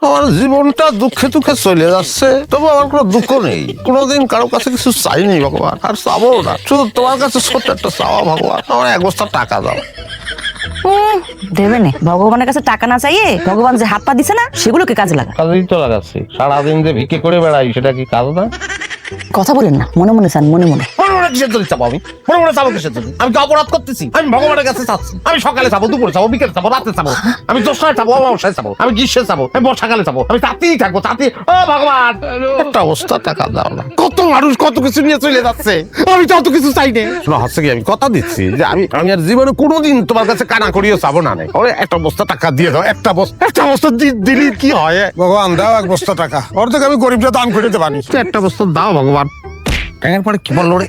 আমার জীবনটা দুঃখে দুঃখে চলে যাচ্ছে, তবু আমার কোনো দুঃখ নেই। কোনোদিন কারো কাছে কিছু চাইনি ভগবান, আর চাবো না। শুধু তোমার কাছে ছোট্ট একটা চাওয়া, ভগবান আমার 1 বস্তা টাকা দাও। দেবে না, ভগবানের কাছে টাকা না চাইয়ে ভগবান যে হাত পা দিছে না সেগুলোকে কাজে লাগা। কাজেই তো লাগাচ্ছি, সারাদিন যে ভিক্ষে করে বেড়াই সেটা কি কাজ না? কথা বলেন না, মনে মনে চান, মনে মনে। মনে মনে কিসের জন্য চাবো? আমি মনে মনে চাবো কিসের জন্য? আমি কি অপরাধ করতেছি? আমি ভগবানের কাছে চাচ্ছি। আমি সকালে চাবো, দুপুরে চাবো, বিকেলে চাবো, রাতে চাবো, আমি দোষায় চাবো, অমাবস্যায় চাবো, আমি গ্রীষ্মে চাবো, আমি বর্ষাকালে চাবো, আমি তাতেই থাকবো, তাতে। ও ভগবান, একটা অবস্থা টাকা দাও না। কত মানুষ কত কিছু নিয়ে চলে যাচ্ছে, আমি তো অত কিছু চাই না। শোনো, হচ্ছে কি, আমি কথা দিচ্ছি যে আমি আর জীবনে কোনোদিন তোমার কাছে কানা করিও চাবো না। ওরে একটা বস্তা টাকা দিয়ে দাও, একটা বস্তা দিলি কি হয়? ভগবান দাও 1 বস্তা টাকা, অর্ধেক আমি গরিবটা দান করে দেবানি। একটা বস্তা দাও ভগবান। ট্যাঙের পরে কি বললো রে?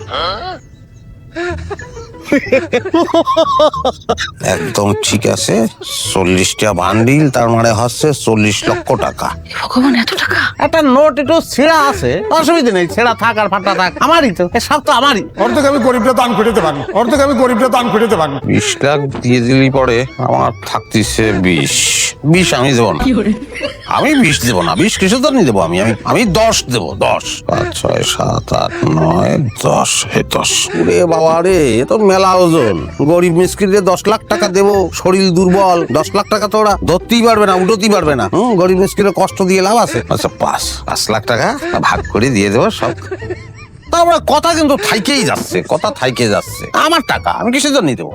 একদম ঠিক আছে, 40টা বান্ডিল, তার মানে হচ্ছে 40 লক্ষ টাকা। ভগবান, এত টাকা! একটা নোট একটু ছেঁড়া আছে, অসুবিধা নেই, ছেঁড়া থাক আর ফাটা থাক, আমারই তো, সব তো আমারই। অর্ধেক আমি গরিবটা দান করে দেবানি, অর্ধেক আমি গরিবটা দান করে দেবানি। 20 লাখ দিয়ে দিলি পরে আমার থাকতেছে 20 আমি দেবো না। আমি 20 দেবো না। 20 কিসের জন্য দেবো? আমি 10 দেবো। 10 5 6 7 8 9 10 10। ওরে বাবা রে, এ তো মেলা ওজন। গরিব মিসকিনদের 10 লাখ টাকা দেবো, শরীর দুর্বল, 10 লাখ টাকা তো ওরা ধরতেই পারবে না, উঠোতেই পারবে না। গরিব মিসকিনের কষ্ট দিয়ে লাভ আছে? আচ্ছা 5 লাখ টাকা ভাগ করে দিয়ে দেবো সব। তারপরে কথা কিন্তু থাইকেই যাচ্ছে, কথা থাইকে যাচ্ছে। আমার টাকা, আমি কিসের জন্য দেবো?